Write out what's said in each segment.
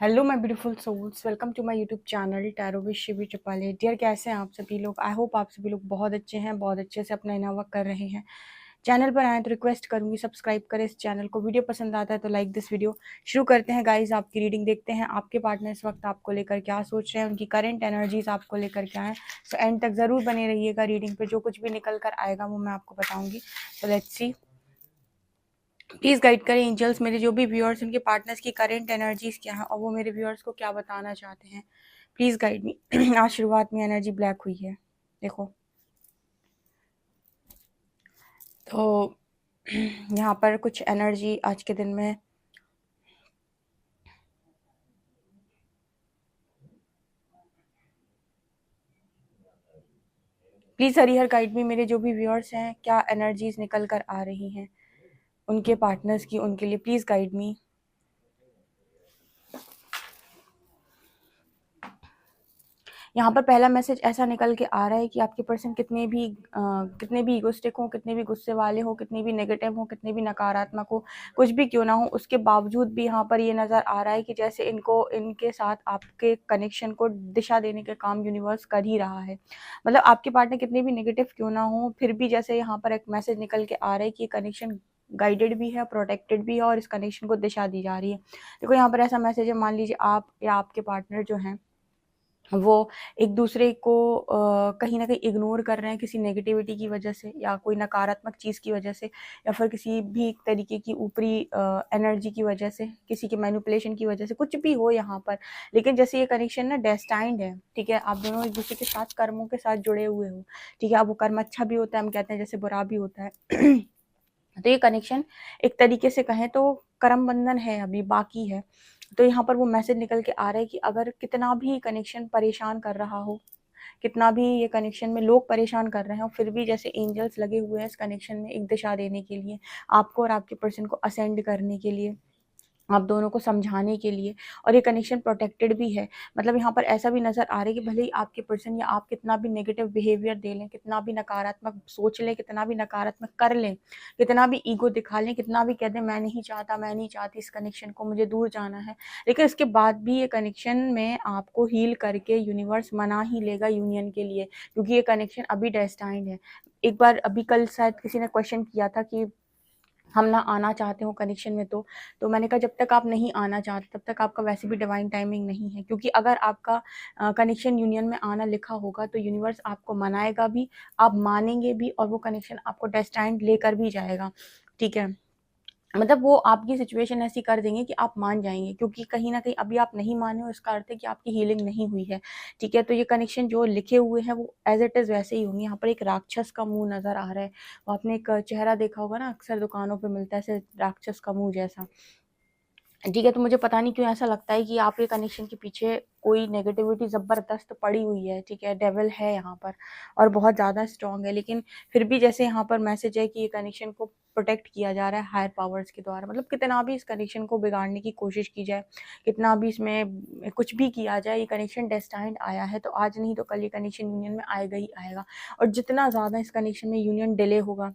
Hello my beautiful souls, welcome to my YouTube channel tarot with Shivi triple. Dear, कैसे हैं आप सभी लोग? आई होप आप सभी लोग बहुत अच्छे हैं, बहुत अच्छे से अपना इनर वर्क कर रहे हैं। चैनल पर आए तो रिक्वेस्ट करूंगी सब्सक्राइब करें इस चैनल को। वीडियो पसंद आता है तो लाइक दिस वीडियो। शुरू करते हैं गाइज आपकी रीडिंग। देखते हैं आपके पार्टनर इस वक्त आपको लेकर क्या सोच रहे हैं, उनकी करंट एनर्जीज आपको लेकर क्या है। सो एंड तक जरूर बने रहिएगा रीडिंग पे, जो कुछ भी निकल कर आएगा वो मैं आपको बताऊंगी। तो लेट्स सी। प्लीज गाइड करें एंजल्स, मेरे जो भी व्यूअर्स उनके पार्टनर्स की करंट एनर्जीज क्या है और वो मेरे व्यूअर्स को क्या बताना चाहते हैं। Please guide me. आज शुरुआत में एनर्जी ब्लैक हुई है, देखो। तो यहाँ पर कुछ एनर्जी आज के दिन में प्लीज हरिहर गाइड मी, मेरे जो भी व्यूअर्स हैं क्या एनर्जीज निकल कर आ रही हैं उनके पार्टनर्स की, उनके लिए प्लीज गाइड मी। यहाँ पर पहला मैसेज ऐसा निकल के आ रहा है कि आपके पर्सन कितने भी इगोस्टिक हो, कितने भी गुस्से वाले हो, कितने भी नेगेटिव हो, कितने भी नकारात्मक हो, कुछ भी क्यों ना हो, उसके बावजूद भी यहाँ पर ये नज़र आ रहा है कि जैसे इनको इनके साथ आपके कनेक्शन को दिशा देने का काम यूनिवर्स कर ही रहा है। मतलब आपके पार्टनर कितने भी नेगेटिव क्यों ना हो, फिर भी जैसे यहाँ पर एक मैसेज निकल के आ रहा है कि ये कनेक्शन गाइडेड भी है, प्रोटेक्टेड भी है और इस कनेक्शन को दिशा दी जा रही है। देखो यहाँ पर ऐसा मैसेज है, मान लीजिए आप या आपके पार्टनर जो हैं वो एक दूसरे को कहीं ना कहीं इग्नोर कर रहे हैं किसी नेगेटिविटी की वजह से या कोई नकारात्मक चीज़ की वजह से, या फिर किसी भी तरीके की ऊपरी एनर्जी की वजह से, किसी के मैनिपुलेशन की वजह से, कुछ भी हो यहाँ पर। लेकिन जैसे ये कनेक्शन ना डेस्टाइंड है, ठीक है, आप दोनों एक दूसरे के साथ कर्मों के साथ जुड़े हुए हो, ठीक है। अब वो कर्म अच्छा भी होता है, हम कहते हैं, जैसे बुरा भी होता है। तो ये कनेक्शन एक तरीके से कहें तो कर्म बंधन है, अभी बाकी है। तो यहाँ पर वो मैसेज निकल के आ रहा है कि अगर कितना भी कनेक्शन परेशान कर रहा हो, कितना भी ये कनेक्शन में लोग परेशान कर रहे हो, फिर भी जैसे एंजल्स लगे हुए हैं इस कनेक्शन में एक दिशा देने के लिए, आपको और आपके पर्सन को असेंड करने के लिए, आप दोनों को समझाने के लिए। और ये कनेक्शन प्रोटेक्टेड भी है। मतलब यहाँ पर ऐसा भी नज़र आ रहा है कि भले ही आपके पर्सन या आप कितना भी नेगेटिव बिहेवियर दे लें, कितना भी नकारात्मक सोच लें, कितना भी नकारात्मक कर लें, कितना भी ईगो दिखा लें, कितना भी कह दें मैं नहीं चाहता, मैं नहीं चाहती इस कनेक्शन को, मुझे दूर जाना है, लेकिन इसके बाद भी ये कनेक्शन में आपको हील करके यूनिवर्स मना ही लेगा यूनियन के लिए, क्योंकि ये कनेक्शन अभी डेस्टाइंड है। एक बार अभी कल शायद किसी ने क्वेश्चन किया था कि हम ना आना चाहते हो कनेक्शन में, तो मैंने कहा जब तक आप नहीं आना चाहते तब तक आपका वैसे भी डिवाइन टाइमिंग नहीं है, क्योंकि अगर आपका कनेक्शन यूनियन में आना लिखा होगा तो यूनिवर्स आपको मनाएगा भी, आप मानेंगे भी, और वो कनेक्शन आपको डेस्टाइंड लेकर भी जाएगा, ठीक है। मतलब वो आपकी सिचुएशन ऐसी कर देंगे कि आप मान जाएंगे, क्योंकि कहीं ना कहीं अभी आप नहीं माने हो, इसका अर्थ है कि आपकी हीलिंग नहीं हुई है, ठीक है। तो ये कनेक्शन जो लिखे हुए हैं वो एज इट इज़ वैसे ही होंगे। यहाँ पर एक राक्षस का मुंह नज़र आ रहा है, वो आपने एक चेहरा देखा होगा ना, अक्सर दुकानों पे मिलता है ऐसे राक्षस का मुंह जैसा, ठीक है। तो मुझे पता नहीं क्यों ऐसा लगता है कि आपके कनेक्शन के पीछे कोई नेगेटिविटी ज़बरदस्त पड़ी हुई है, ठीक है, डेविल है यहाँ पर और बहुत ज़्यादा स्ट्रांग है। लेकिन फिर भी जैसे यहाँ पर मैसेज है कि ये कनेक्शन को प्रोटेक्ट किया जा रहा है हायर पावर्स के द्वारा। मतलब कितना भी इस कनेक्शन को बिगाड़ने की कोशिश की जाए, कितना भी इसमें कुछ भी किया जाए, ये कनेक्शन डेस्टाइंड आया है, तो आज नहीं तो कल ये कनेक्शन यूनियन में आएगा ही आएगा। और जितना ज़्यादा इस कनेक्शन में यूनियन डिले होगा,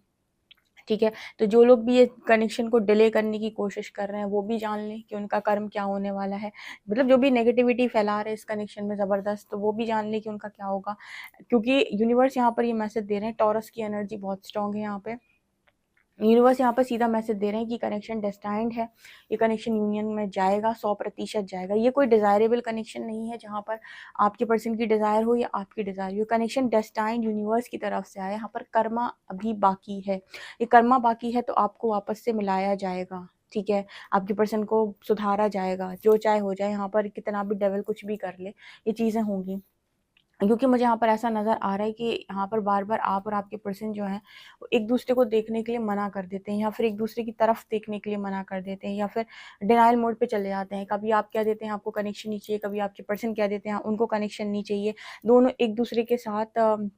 ठीक है, तो जो लोग भी ये कनेक्शन को डिले करने की कोशिश कर रहे हैं वो भी जान लें कि उनका कर्म क्या होने वाला है। मतलब जो भी नेगेटिविटी फैला रहे हैं इस कनेक्शन में ज़बरदस्त, तो वो भी जान लें कि उनका क्या होगा। क्योंकि यूनिवर्स यहाँ पर ये मैसेज दे रहे हैं, टॉरस की एनर्जी बहुत स्ट्रांग है यहाँ पे। यूनिवर्स यहाँ पर सीधा मैसेज दे रहे हैं कि कनेक्शन डेस्टाइंड है, ये कनेक्शन यूनियन में जाएगा, 100% जाएगा। ये कोई डिज़ायरेबल कनेक्शन नहीं है जहाँ पर आपके पर्सन की डिज़ायर हो या आपकी डिज़ायर हो। कनेक्शन डेस्टाइंड यूनिवर्स की तरफ से आया। यहाँ पर कर्मा अभी बाकी है, ये कर्मा बाकी है, तो आपको वापस से मिलाया जाएगा, ठीक है। आपके पर्सन को सुधारा जाएगा, जो चाहे हो जाए, यहाँ पर कितना भी डेविल कुछ भी कर ले, ये चीज़ें होंगी। क्योंकि मुझे यहाँ पर ऐसा नज़र आ रहा है कि यहाँ पर बार बार आप और आपके पर्सन जो हैं वो एक दूसरे को देखने के लिए मना कर देते हैं, या फिर एक दूसरे की तरफ देखने के लिए मना कर देते हैं, या फिर डिनाइल मोड पे चले जाते हैं। कभी आप कह देते हैं आपको कनेक्शन नहीं चाहिए, कभी आपके पर्सन कह देते हैं उनको कनेक्शन नहीं चाहिए। दोनों एक दूसरे के साथ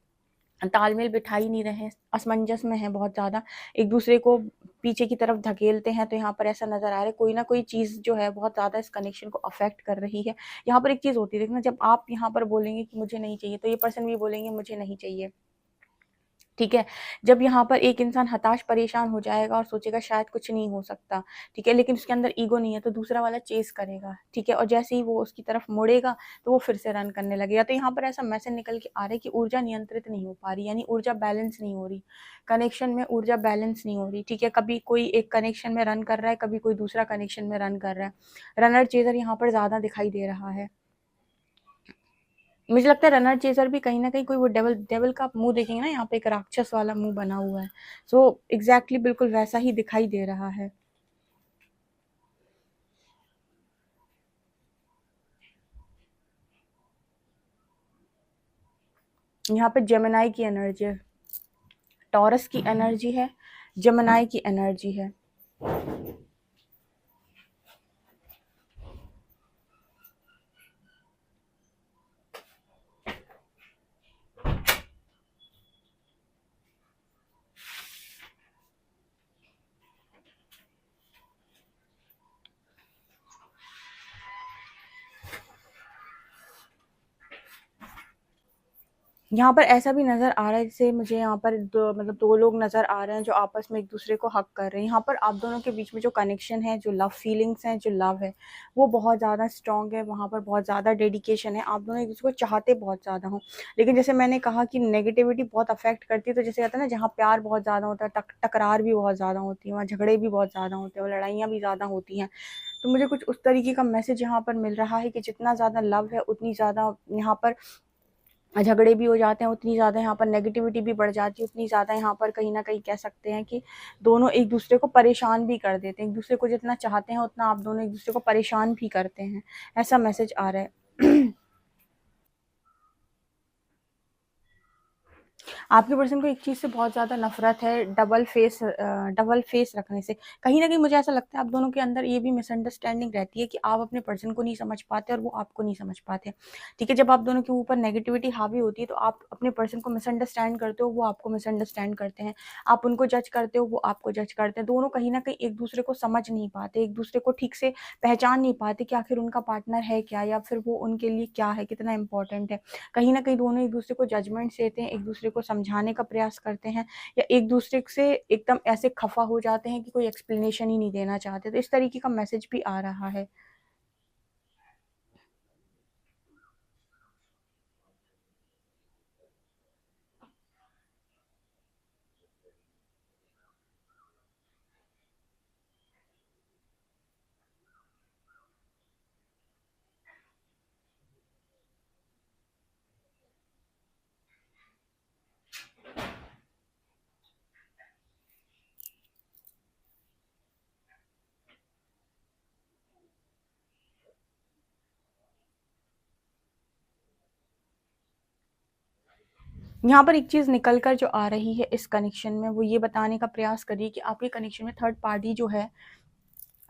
तालमेल बिठा ही नहीं रहे हैं, असमंजस में हैं बहुत ज़्यादा, एक दूसरे को पीछे की तरफ धकेलते हैं। तो यहाँ पर ऐसा नज़र आ रहा है कोई ना कोई चीज़ जो है बहुत ज़्यादा इस कनेक्शन को अफेक्ट कर रही है। यहाँ पर एक चीज़ होती है, देखना, जब आप यहाँ पर बोलेंगे कि मुझे नहीं चाहिए, तो ये पर्सन भी बोलेंगे मुझे नहीं चाहिए, ठीक है? जब यहाँ पर एक इंसान हताश परेशान हो जाएगा और सोचेगा शायद कुछ नहीं हो सकता, ठीक है? लेकिन उसके अंदर ईगो नहीं है, तो दूसरा वाला चेज़ करेगा, ठीक है? और जैसे ही वो उसकी तरफ मुड़ेगा, तो वो फिर से रन करने लगेगा। तो यहाँ पर ऐसा मैसेज निकल के आ रहा है कि ऊर्जा नियंत्रित नहीं हो पा रही, यानी ऊर्जा बैलेंस नहीं हो रही। कनेक्शन में ऊर्जा बैलेंस नहीं हो रही, ठीक है? कभी कोई एक कनेक्शन में रन कर रहा है, कभी कोई दूसरा कनेक्शन में रन कर रहा है। रनर चेज़र यहाँ पर ज़्यादा दिखाई दे रहा है। मुझे लगता है रनर चेजर भी कहीं न कहीं कोई वो डेविल डेविल का आप मुँह देखेंगे ना, यहाँ पे एक राक्षस वाला मुँह बना हुआ है। सो एग्ज़ैक्टली बिल्कुल वैसा ही दिखाई दे रहा है। यहाँ पे जेमिनी की एनर्जी है, टॉरस की एनर्जी है, जेमिनी की एनर्जी है। यहाँ पर ऐसा भी नज़र आ रहा है, जैसे मुझे यहाँ पर दो लोग नज़र आ रहे हैं जो आपस में एक दूसरे को हग कर रहे हैं। यहाँ पर आप दोनों के बीच में जो कनेक्शन है, जो लव फीलिंग्स हैं, जो लव है, वो बहुत ज़्यादा स्ट्रॉन्ग है। वहाँ पर बहुत ज़्यादा डेडिकेशन है, आप दोनों एक दूसरे को चाहते बहुत ज़्यादा हो। लेकिन जैसे मैंने कहा कि नेगेटिविटी बहुत अफेक्ट करती है, तो जैसे कहते हैं ना, जहाँ प्यार बहुत ज़्यादा होता है, टकरार भी बहुत ज़्यादा होती है, वहाँ झगड़े भी बहुत ज़्यादा होते हैं और लड़ाइयाँ भी ज़्यादा होती हैं। तो मुझे कुछ उस तरीके का मैसेज यहाँ पर मिल रहा है कि जितना ज़्यादा लव है, उतनी ज़्यादा यहाँ पर झगड़े भी हो जाते हैं, उतनी ज़्यादा यहाँ पर नेगेटिविटी भी बढ़ जाती है, उतनी ज़्यादा यहाँ पर कहीं न कहीं कह सकते हैं कि दोनों एक दूसरे को परेशान भी कर देते हैं। एक दूसरे को जितना चाहते हैं, उतना आप दोनों एक दूसरे को परेशान भी करते हैं। ऐसा मैसेज आ रहा है। आपके पर्सन को एक चीज़ से बहुत ज़्यादा नफ़रत है, डबल फेस रखने से। कहीं न कहीं मुझे ऐसा लगता है आप दोनों के अंदर ये भी मिसअंडरस्टैंडिंग रहती है कि आप अपने पर्सन को नहीं समझ पाते और वो आपको नहीं समझ पाते। ठीक है? जब आप दोनों के ऊपर नेगेटिविटी हावी होती है, तो आप अपने पर्सन को मिसअंडरस्टैंड करते हो, वो आपको मिसअंडरस्टैंड करते हैं। आप उनको जज करते हो, वो आपको जज करते हैं। दोनों कहीं न कहीं एक-दूसरे को समझ नहीं पाते, एक-दूसरे को ठीक से पहचान नहीं पाते कि आखिर उनका पार्टनर है क्या, या फिर वो उनके लिए क्या है, कितना इम्पोर्टेंट है। कहीं न कहीं दोनों एक-दूसरे को जजमेंट्स देते हैं, एक-दूसरे को समझाने का प्रयास करते हैं, या एक-दूसरे से एकदम ऐसे खफ़ा हो जाते हैं कि कोई एक्सप्लेनेशन ही नहीं देना चाहते। तो इस तरीके का मैसेज भी आ रहा है। यहाँ पर एक चीज़ निकल कर जो आ रही है इस कनेक्शन में, वो ये बताने का प्रयास कर रही है कि आपके कनेक्शन में थर्ड पार्टी जो है,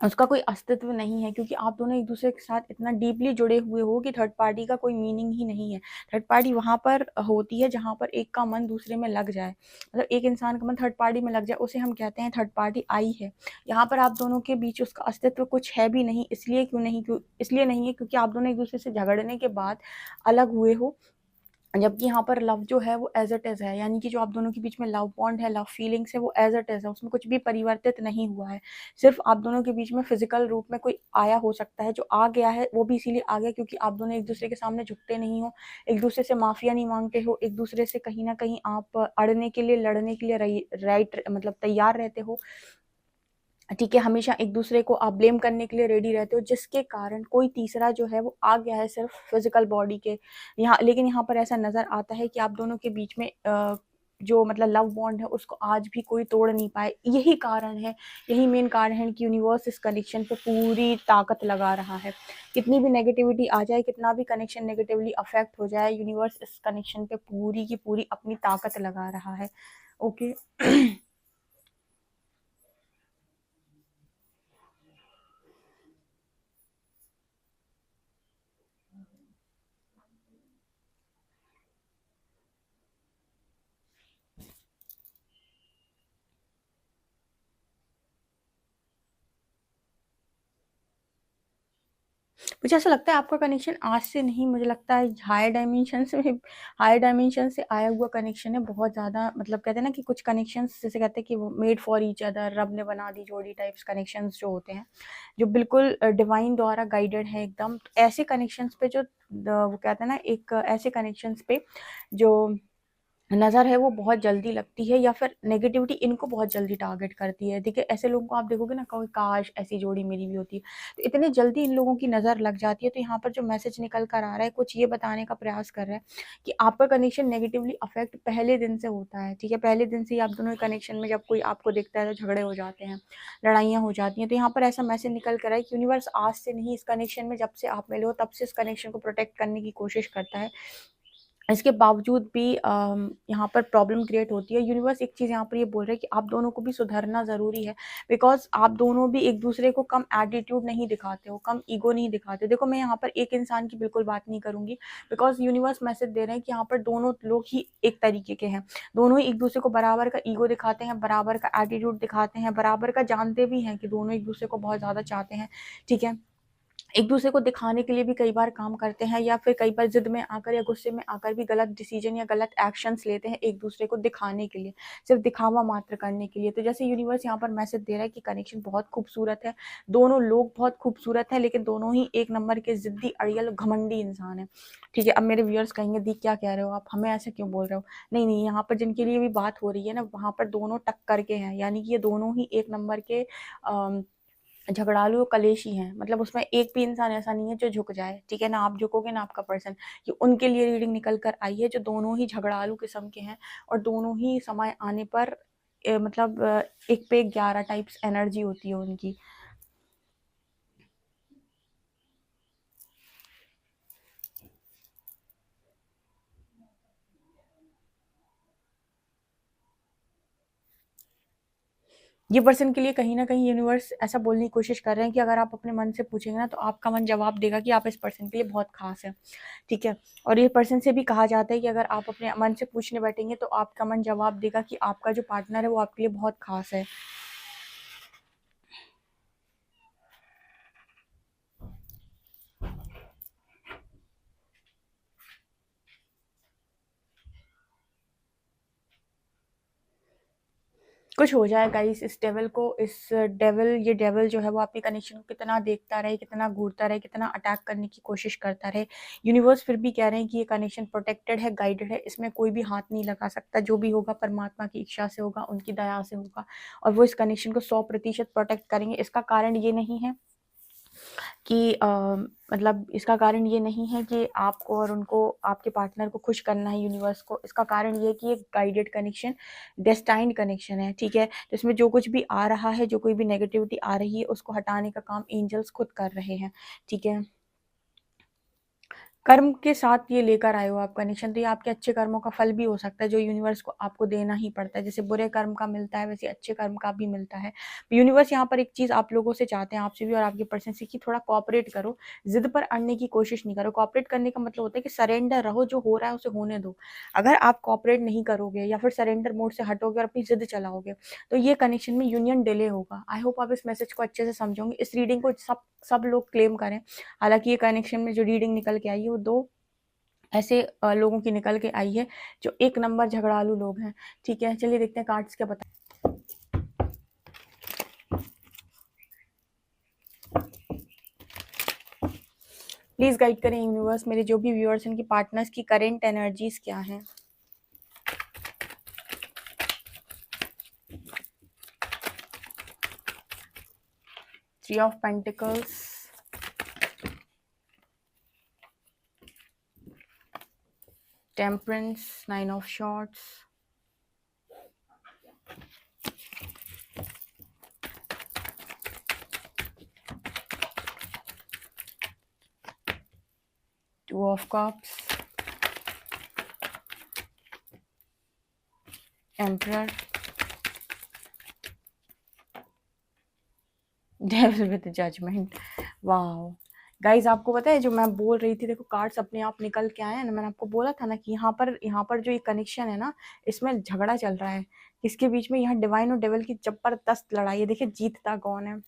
उसका कोई अस्तित्व नहीं है, क्योंकि आप दोनों एक-दूसरे के साथ इतना डीपली जुड़े हुए हो कि थर्ड पार्टी का कोई मीनिंग ही नहीं है। थर्ड पार्टी वहाँ पर होती है जहाँ पर एक का मन दूसरे में लग जाए। मतलब एक इंसान का मन थर्ड पार्टी में लग जाए, उसे हम कहते हैं थर्ड पार्टी आई है। यहाँ पर आप दोनों के बीच उसका अस्तित्व कुछ है भी नहीं, इसलिए नहीं है क्योंकि आप दोनों एक-दूसरे से झगड़ने के बाद अलग हुए हो। जबकि यहाँ पर लव जो है वो एज़ इट इज़ है, यानी कि जो आप दोनों के बीच में लव बॉन्ड है, लव फीलिंग्स है, वो एज़ इट इज़ है, उसमें कुछ भी परिवर्तित नहीं हुआ है। सिर्फ़ आप दोनों के बीच में फ़िज़िकल रूप में कोई आया हो सकता है, जो आ गया है वो भी इसीलिए आ गया क्योंकि आप दोनों एक-दूसरे के सामने झुकते नहीं हो, एक-दूसरे से माफ़िया नहीं माँगते हो, एक-दूसरे से कहीं न कहीं आप अड़ने के लिए, लड़ने के लिए राइट मतलब तैयार रहते हो। ठीक है, हमेशा एक-दूसरे को आप ब्लेम करने के लिए रेडी रहते हो, जिसके कारण कोई तीसरा जो है वो आ गया है सिर्फ़ फ़िज़िकल बॉडी के। यहाँ लेकिन यहाँ पर ऐसा नज़र आता है कि आप दोनों के बीच में जो मतलब लव बॉन्ड है उसको आज भी कोई तोड़ नहीं पाए। यही कारण है, यही मेन कारण है कि यूनिवर्स इस कनेक्शन पे पूरी ताकत लगा रहा है। कितनी भी नेगेटिविटी आ जाए, कितना भी कनेक्शन नेगेटिवली अफ़ेक्ट हो जाए, यूनिवर्स इस कनेक्शन पे पूरी की पूरी अपनी ताकत लगा रहा है। ओके। मुझे ऐसा लगता है आपका कनेक्शन आज से नहीं, मुझे लगता है हायर डायमेंशन से आया हुआ कनेक्शन है बहुत ज़्यादा। मतलब कहते हैं ना कि कुछ कनेक्शंस जैसे कहते हैं कि वो मेड फॉर ईच अदर, रब ने बना दी जोड़ी टाइप्स कनेक्शंस जो होते हैं, जो बिल्कुल डिवाइन द्वारा गाइडेड है एकदम। तो ऐसे कनेक्शंस पे जो वो कहते हैं ना, एक ऐसे कनेक्शंस पे जो नज़र है वो बहुत जल्दी लगती है, या फिर नेगेटिविटी इनको बहुत जल्दी टारगेट करती है। देखिए ऐसे लोगों को आप देखोगे ना, कोई काश ऐसी जोड़ी मेरी भी होती, तो इतने जल्दी इन लोगों की नज़र लग जाती है। तो यहाँ पर जो मैसेज निकल कर आ रहा है, कुछ ये बताने का प्रयास कर रहा है कि आपका कनेक्शन नेगेटिवली अफेक्ट पहले दिन से होता है। ठीक है, पहले दिन से ही आप दोनों कनेक्शन में जब कोई आपको देखता है तो झगड़े हो जाते हैं, लड़ाइयाँ हो जाती हैं। तो यहाँ पर ऐसा मैसेज निकल कर आया कि यूनिवर्स आज से नहीं, इस कनेक्शन में जब से आप मिले हो तब से इस कनेक्शन को प्रोटेक्ट करने की कोशिश करता है। इसके बावजूद भी यहाँ पर प्रॉब्लम क्रिएट होती है। यूनिवर्स एक चीज़ यहाँ पर ये बोल रहा है कि आप दोनों को भी सुधरना ज़रूरी है, बिकॉज़ आप दोनों भी एक दूसरे को कम एटीट्यूड नहीं दिखाते हो, कम ईगो नहीं दिखाते हो। देखो मैं यहाँ पर एक इंसान की बिल्कुल बात नहीं करूँगी, बिकॉज़ यूनिवर्स मैसेज दे रहे हैं कि यहाँ पर दोनों लोग ही एक तरीके के हैं। दोनों ही एक दूसरे को बराबर का ईगो दिखाते हैं, बराबर का एटीट्यूड दिखाते हैं, बराबर का जानते भी हैं कि दोनों एक दूसरे को बहुत ज़्यादा चाहते हैं। ठीक है, एक दूसरे को दिखाने के लिए भी कई बार काम करते हैं, या फिर कई बार जिद में आकर या गुस्से में आकर भी गलत डिसीजन या गलत एक्शंस लेते हैं एक दूसरे को दिखाने के लिए, सिर्फ दिखावा मात्र करने के लिए। तो जैसे यूनिवर्स यहाँ पर मैसेज दे रहा है कि कनेक्शन बहुत खूबसूरत है, दोनों लोग बहुत खूबसूरत है, लेकिन दोनों ही एक नंबर के जिद्दी, अड़ियल, घमंडी इंसान है। ठीक है, अब मेरे व्यूअर्स कहेंगे दी क्या कह रहे हो आप, हमें ऐसे क्यों बोल रहे हो? नहीं नहीं, यहाँ पर जिनके लिए भी बात हो रही है ना, वहाँ पर दोनों टक्कर के हैं, यानी कि ये दोनों ही एक नंबर के झगड़ालू कलेशी हैं। मतलब उसमें एक भी इंसान ऐसा नहीं है जो झुक जाए। ठीक है ना, आप झुकोगे ना आपका पर्सन, कि उनके लिए रीडिंग निकल कर आई है जो दोनों ही झगड़ालू किस्म के हैं, और दोनों ही समय आने पर मतलब एक पे 11 टाइप्स एनर्जी होती है उनकी। ये पर्सन के लिए कहीं ना कहीं यूनिवर्स ऐसा बोलने की कोशिश कर रहे हैं कि अगर आप अपने मन से पूछेंगे ना, तो आपका मन जवाब देगा कि आप इस पर्सन के लिए बहुत खास है। ठीक है, और ये पर्सन से भी कहा जाता है कि अगर आप अपने मन से पूछने बैठेंगे तो आपका मन जवाब देगा कि आपका जो पार्टनर है वो आपके लिए बहुत खास है। कुछ हो जाए गाइस, इस डेविल को, ये डेविल जो है वो आपके कनेक्शन को कितना देखता रहे, कितना घूरता रहे, कितना अटैक करने की कोशिश करता रहे, यूनिवर्स फिर भी कह रहे हैं कि ये कनेक्शन प्रोटेक्टेड है, गाइडेड है, इसमें कोई भी हाथ नहीं लगा सकता। जो भी होगा परमात्मा की इच्छा से होगा, उनकी दया से होगा, और वो इस कनेक्शन को 100% प्रोटेक्ट करेंगे। इसका कारण ये नहीं है कि मतलब इसका कारण ये नहीं है कि आपको और उनको, आपके पार्टनर को खुश करना है यूनिवर्स को। इसका कारण ये है कि एक गाइडेड कनेक्शन, डेस्टाइन्ड कनेक्शन है। ठीक है, तो इसमें जो कुछ भी आ रहा है, जो कोई भी नेगेटिविटी आ रही है, उसको हटाने का काम एंजल्स खुद कर रहे हैं। ठीक है, कर्म के साथ ये लेकर आए हो आप कनेक्शन, तो ये आपके अच्छे कर्मों का फल भी हो सकता है, जो यूनिवर्स को आपको देना ही पड़ता है। जैसे बुरे कर्म का मिलता है, वैसे अच्छे कर्म का भी मिलता है। यूनिवर्स यहाँ पर एक चीज़ आप लोगों से चाहते हैं, आपसे भी और आपके पर्सन से, कि थोड़ा कॉपरेट करो, जिद पर अड़ने की कोशिश नहीं करो। कॉपरेट करने का मतलब होता है कि सरेंडर रहो, जो हो रहा है उसे होने दो। अगर आप कॉपरेट नहीं करोगे या फिर सरेंडर मोड से हटोगे और अपनी जिद चलाओगे, तो ये कनेक्शन में यूनियन डिले होगा। आई होप आप इस मैसेज को अच्छे से समझोगे। इस रीडिंग को सब लोग क्लेम करें। हालांकि ये कनेक्शन में जो रीडिंग निकल के आई है वो दो ऐसे लोगों की निकल के आई है जो एक नंबर झगड़ालू लोग हैं। ठीक है, चलिए देखते हैं कार्ड्स क्या बता। प्लीज गाइड करें यूनिवर्स, मेरे जो भी व्यूअर्स हैं उनकी पार्टनर्स की करेंट एनर्जीज क्या हैं। Three of pentacles, temperance, nine of swords, two of cups, emperor, devil with judgement. Wow guys, आपको पता है जो मैं बोल रही थी, देखो कार्ड्स अपने आप निकल के आए हैं ना। मैंने आपको बोला था ना कि यहाँ पर जो ये कनेक्शन है ना, इसमें झगड़ा चल रहा है। इसके बीच में यहाँ डिवाइन और डेविल की जबरदस्त लड़ाई है। देखिए जीतता कौन है।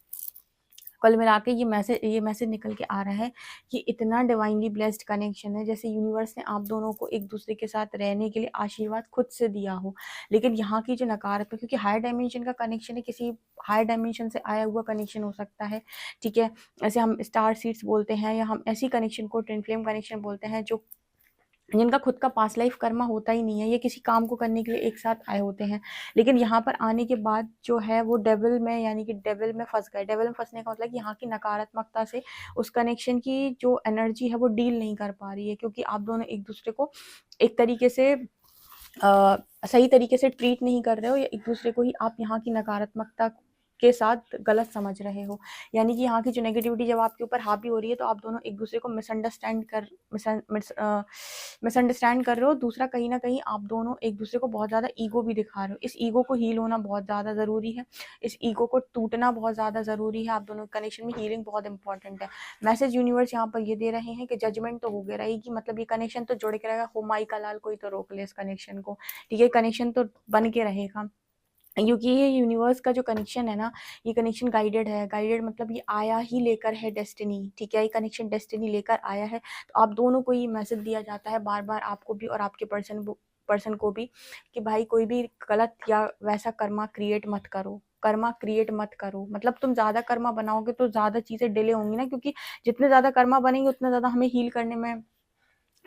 कुल मिला के ये मैसेज निकल के आ रहा है कि इतना डिवाइनली ब्लेस्ड कनेक्शन है, जैसे यूनिवर्स ने आप दोनों को एक दूसरे के साथ रहने के लिए आशीर्वाद खुद से दिया हो। लेकिन यहाँ की जो नकारात्मक, क्योंकि हायर डायमेंशन का कनेक्शन है, किसी हायर डायमेंशन से आया हुआ कनेक्शन हो सकता है, ठीक है। ऐसे हम स्टार सीड्स बोलते हैं, या हम ऐसी कनेक्शन को ट्विन फ्लेम कनेक्शन बोलते हैं जो जिनका खुद का पास्ट लाइफ कर्मा होता ही नहीं है, ये किसी काम को करने के लिए एक साथ आए होते हैं, लेकिन यहाँ पर आने के बाद जो है वो डेविल में, यानी कि डेविल में फंस गए। डेविल में फंसने का मतलब यहाँ की नकारात्मकता से उस कनेक्शन की जो एनर्जी है वो डील नहीं कर पा रही है, क्योंकि आप दोनों एक दूसरे को एक तरीके से सही तरीके से ट्रीट नहीं कर रहे हो, या एक दूसरे को ही आप यहाँ की नकारात्मकता के साथ गलत समझ रहे हो। यानी कि यहाँ की जो नेगेटिविटी जब आपके ऊपर हावी हो रही है, तो आप दोनों एक दूसरे को मिसअंडरस्टैंड कर रहे हो। दूसरा, कहीं ना कहीं आप दोनों एक दूसरे को बहुत ज़्यादा ईगो भी दिखा रहे हो। इस ईगो को हील होना बहुत ज़्यादा ज़रूरी है, इस ईगो को टूटना बहुत ज़्यादा ज़रूरी है। आप दोनों कनेक्शन में हीलिंग बहुत इंपॉर्टेंट है। मैसेज यूनिवर्स यहाँ पर ये दे रहे हैं कि जजमेंट तो हो गया रहेगी, मतलब ये कनेक्शन तो जुड़ के रहेगा। हो माई का लाल, कोई तो रोक ले इस कनेक्शन को, ठीक है। कनेक्शन तो बन के रहेगा, क्योंकि ये यूनिवर्स का जो कनेक्शन है ना, ये कनेक्शन गाइडेड है। गाइडेड मतलब ये आया ही लेकर है डेस्टिनी, ठीक है। ये कनेक्शन डेस्टिनी लेकर आया है। तो आप दोनों को ये मैसेज दिया जाता है बार बार, आपको भी और आपके पर्सन को भी, कि भाई कोई भी गलत या वैसा कर्मा क्रिएट मत करो, कर्मा क्रिएट मत करो। मतलब तुम ज़्यादा कर्मा बनाओगे तो ज़्यादा चीज़ें डिले होंगी ना, क्योंकि जितने ज़्यादा कर्मा बनेंगे उतना ज़्यादा हमें हील करने में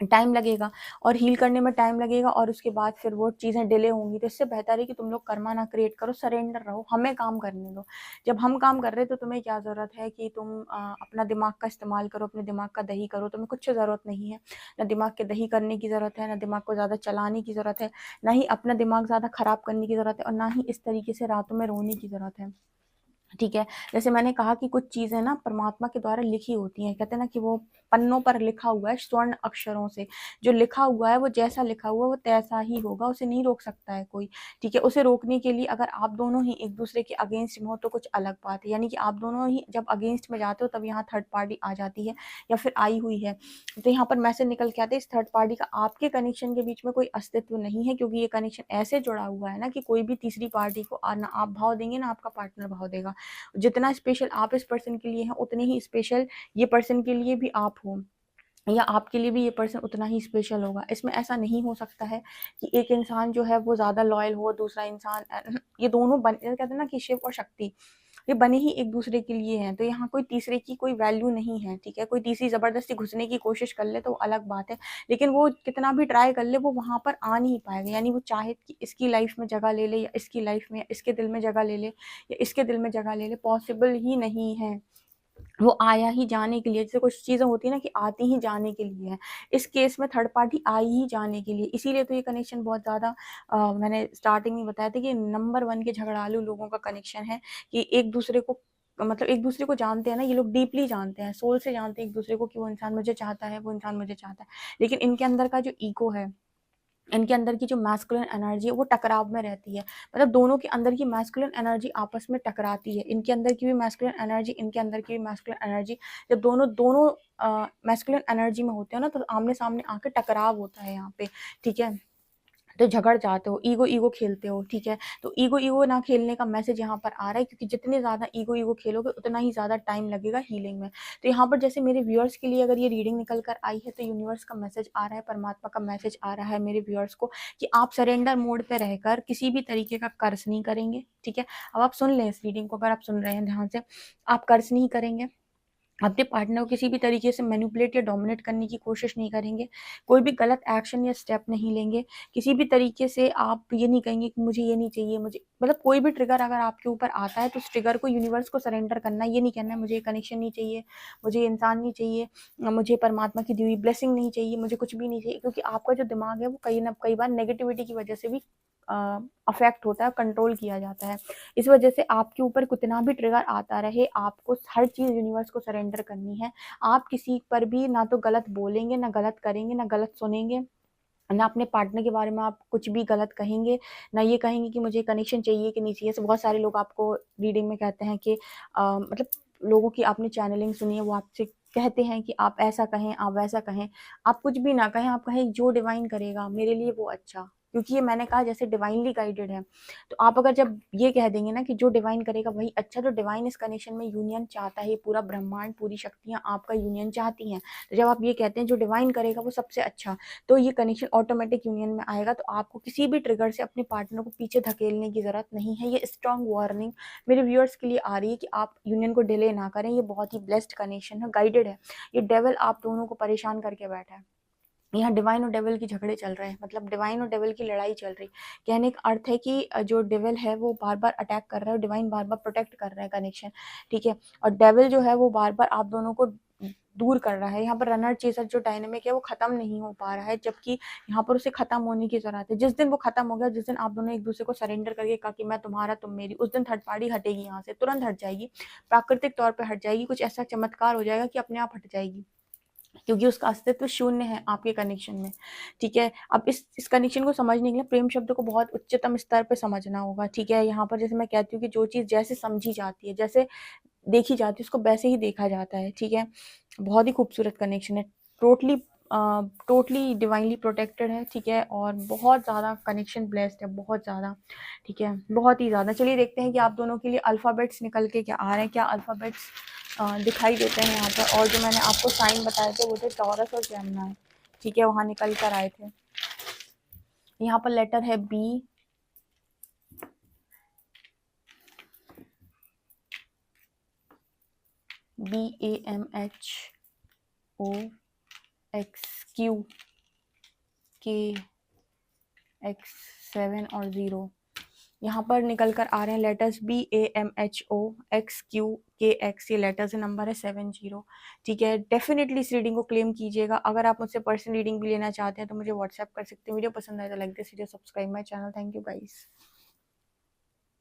टाइम लगेगा, और हील करने में टाइम लगेगा, और उसके बाद फिर वो चीज़ें डिले होंगी। तो इससे बेहतर है कि तुम लोग कर्मा ना क्रिएट करो, सरेंडर रहो, हमें काम करने दो। जब हम काम कर रहे हैं तो तुम्हें क्या ज़रूरत है कि तुम अपना दिमाग का इस्तेमाल करो, अपने दिमाग का दही करो। तुम्हें कुछ ज़रूरत नहीं है, ना दिमाग के दही करने की ज़रूरत है, ना दिमाग को ज़्यादा चलाने की ज़रूरत है, ना ही अपना दिमाग ज़्यादा ख़राब करने की ज़रूरत है, और ना ही इस तरीके से रातों में रोने की ज़रूरत है, ठीक है। जैसे मैंने कहा कि कुछ चीज़ें ना परमात्मा के द्वारा लिखी होती हैं, कहते हैं ना कि वो पन्नों पर लिखा हुआ है स्वर्ण अक्षरों से। जो लिखा हुआ है वो जैसा लिखा हुआ है वो तैसा ही होगा, उसे नहीं रोक सकता है कोई, ठीक है। उसे रोकने के लिए अगर आप दोनों ही एक दूसरे के अगेंस्ट में हो तो कुछ अलग बात है, यानी कि आप दोनों ही जब अगेंस्ट में जाते हो तब यहाँ थर्ड पार्टी आ जाती है, या फिर आई हुई है। तो यहाँ पर मैसेज निकल के आते हैं इस थर्ड पार्टी का आपके कनेक्शन के बीच में कोई अस्तित्व नहीं है, क्योंकि ये कनेक्शन ऐसे जुड़ा हुआ है ना कि कोई भी तीसरी पार्टी को ना आप भाव देंगे ना आपका पार्टनर भाव देगा। जितना स्पेशल आप इस पर्सन के लिए हैं, उतने ही स्पेशल ये पर्सन के लिए भी आप हो, या आपके लिए भी ये पर्सन उतना ही स्पेशल होगा। इसमें ऐसा नहीं हो सकता है कि एक इंसान जो है वो ज़्यादा लॉयल हो, दूसरा इंसान ये दोनों कहते हैं ना कि शिव और शक्ति, ये बने ही एक दूसरे के लिए हैं। तो यहाँ कोई तीसरे की कोई वैल्यू नहीं है, ठीक है। कोई तीसरी ज़बरदस्ती घुसने की कोशिश कर ले तो अलग बात है, लेकिन वो कितना भी ट्राई कर ले वो वहाँ पर आ नहीं पाएगा। यानी वो चाहे कि इसकी लाइफ में जगह ले ले, या इसकी लाइफ में, या इसके दिल में जगह ले ले, या इसके दिल में जगह ले ले, पॉसिबल ही नहीं है। वो आया ही जाने के लिए, जैसे कुछ चीज़ें होती है ना कि आती ही जाने के लिए है, इस केस में थर्ड पार्टी आई ही जाने के लिए। इसीलिए तो ये कनेक्शन बहुत ज़्यादा मैंने स्टार्टिंग में बताया था कि नंबर 1 के झगड़ालू लोगों का कनेक्शन है, कि एक दूसरे को मतलब एक दूसरे को जानते हैं ना, ये लोग डीपली जानते हैं, सोल से जानते हैं एक दूसरे को, कि वो इंसान मुझे चाहता है, वो इंसान मुझे चाहता है। लेकिन इनके अंदर का जो ईगो है, इनके अंदर की जो मैस्कुलिन एनर्जी है वो टकराव में रहती है। मतलब दोनों के अंदर की मैस्कुलिन एनर्जी आपस में टकराती है, इनके अंदर की भी मैस्कुलिन एनर्जी, इनके अंदर की भी मैस्कुलिन एनर्जी। जब दोनों दोनों मैस्कुलिन एनर्जी में होते हैं ना, तो आमने सामने आके टकराव होता है यहाँ पे, ठीक है। तो झगड़ जाते हो, ईगो ईगो खेलते हो, ठीक है। तो ईगो ईगो ना खेलने का मैसेज यहाँ पर आ रहा है, क्योंकि जितने ज़्यादा ईगो ईगो खेलोगे उतना ही ज़्यादा टाइम लगेगा हीलिंग में। तो यहाँ पर जैसे मेरे व्यूअर्स के लिए अगर ये रीडिंग निकल कर आई है, तो यूनिवर्स का मैसेज आ रहा है, परमात्मा का मैसेज आ रहा है मेरे व्यूअर्स को, कि आप सरेंडर मोड पे रहकर किसी भी तरीके का कर्ज नहीं करेंगे, ठीक है। अब आप सुन लें इस रीडिंग को, अगर आप सुन रहे हैं ध्यान से, आप कर्ज नहीं करेंगे, अपने पार्टनर को किसी भी तरीके से मैनिपुलेट या डोमिनेट करने की कोशिश नहीं करेंगे, कोई भी गलत एक्शन या स्टेप नहीं लेंगे, किसी भी तरीके से आप ये नहीं कहेंगे कि मुझे ये नहीं चाहिए, मुझे मतलब कोई भी ट्रिगर अगर आपके ऊपर आता है तो उस ट्रिगर को यूनिवर्स को सरेंडर करना है। ये नहीं कहना है मुझे कनेक्शन नहीं चाहिए, मुझे इंसान नहीं चाहिए, मुझे परमात्मा की दी हुई ब्लेसिंग नहीं चाहिए, मुझे कुछ भी नहीं चाहिए, क्योंकि आपका जो दिमाग है वो कई बार नेगेटिविटी की वजह से भी अफेक्ट होता है, कंट्रोल किया जाता है। इस वजह से आपके ऊपर कितना भी ट्रिगर आता रहे, आपको हर चीज़ यूनिवर्स को सरेंडर करनी है। आप किसी पर भी ना तो गलत बोलेंगे, ना गलत करेंगे, ना गलत सुनेंगे, ना अपने पार्टनर के बारे में आप कुछ भी गलत कहेंगे, ना ये कहेंगे कि मुझे कनेक्शन चाहिए कि नहीं चाहिए। ऐसे बहुत सारे लोग आपको रीडिंग में कहते हैं कि मतलब लोगों की आपने चैनलिंग सुनी है, वो आपसे कहते हैं कि आप ऐसा कहें, आप वैसा कहें। आप कुछ भी ना कहें, आप कहें जो डिवाइन करेगा मेरे लिए वो अच्छा, क्योंकि ये मैंने कहा जैसे डिवाइनली गाइडेड है। तो आप अगर जब ये कह देंगे ना कि जो डिवाइन करेगा वही अच्छा, तो डिवाइन इस कनेक्शन में यूनियन चाहता है, पूरा ब्रह्मांड पूरी शक्तियाँ आपका यूनियन चाहती हैं। तो जब आप ये कहते हैं जो डिवाइन करेगा वो सबसे अच्छा, तो ये कनेक्शन ऑटोमेटिक यूनियन में आएगा। तो आपको किसी भी ट्रिगर से अपने पार्टनर को पीछे धकेलने की ज़रूरत नहीं है। ये स्ट्रॉन्ग वार्निंग मेरे व्यूअर्स के लिए आ रही है कि आप यूनियन को डिले ना करें। ये बहुत ही ब्लेस्ड कनेक्शन है, गाइडेड है। ये डेविल आप दोनों को परेशान करके बैठा है। यहाँ डिवाइन और डेविल की झगड़े चल रहे हैं, मतलब डिवाइन और डेविल की लड़ाई चल रही। कहने का अर्थ है कि जो डेविल है वो बार बार अटैक कर रहा है और डिवाइन बार बार प्रोटेक्ट कर रहा है कनेक्शन, ठीक है। और डेविल जो है वो बार बार आप दोनों को दूर कर रहा है। यहाँ पर रनर चेसर जो डायनेमिक है वो खत्म नहीं हो पा रहा है, जबकि यहाँ पर उसे खत्म होने की जरूरत है। जिस दिन वो खत्म हो गया, जिस दिन आप दोनों एक दूसरे को सरेंडर करके कहा कि मैं तुम्हारा तुम मेरी, उस दिन थर्ड पार्टी हटेगी, यहाँ से तुरंत हट जाएगी, प्राकृतिक तौर पर हट जाएगी। कुछ ऐसा चमत्कार हो जाएगा कि अपने आप हट जाएगी, क्योंकि उसका अस्तित्व शून्य है आपके कनेक्शन में, ठीक है। अब इस कनेक्शन को समझने के लिए प्रेम शब्द को बहुत उच्चतम स्तर पे समझना होगा, ठीक है। यहाँ पर जैसे मैं कहती हूँ कि जो चीज़ जैसे समझी जाती है, जैसे देखी जाती है, उसको वैसे ही देखा जाता है, ठीक है। बहुत ही खूबसूरत कनेक्शन है, टोटली टोटली डिवाइनली प्रोटेक्टेड है, ठीक है। और बहुत ज़्यादा कनेक्शन ब्लेस्ड है, बहुत ज़्यादा, ठीक है, बहुत ही ज़्यादा। चलिए देखते हैं कि आप दोनों के लिए अल्फ़ाबेट्स निकल के क्या आ रहे हैं, क्या अल्फ़ाबेट्स दिखाई देते हैं यहाँ पर। और जो मैंने आपको साइन बताए थे वो थे टॉरस और जेमिनी, ठीक है, वहाँ निकल कर आए थे। यहाँ पर लेटर है बी, BAMHOXQ KX7 और 0। यहाँ पर निकल कर आ रहे हैं लेटर्स BAMHOXQ KX, ये लेटर्स नंबर है 70, ठीक है। डेफिनेटली इस रीडिंग को क्लेम कीजिएगा। अगर आप मुझसे पर्सनल रीडिंग भी लेना चाहते हैं तो मुझे व्हाट्सएप कर सकते हैं। वीडियो पसंद आए तो like this video, subscribe my channel. Thank you guys.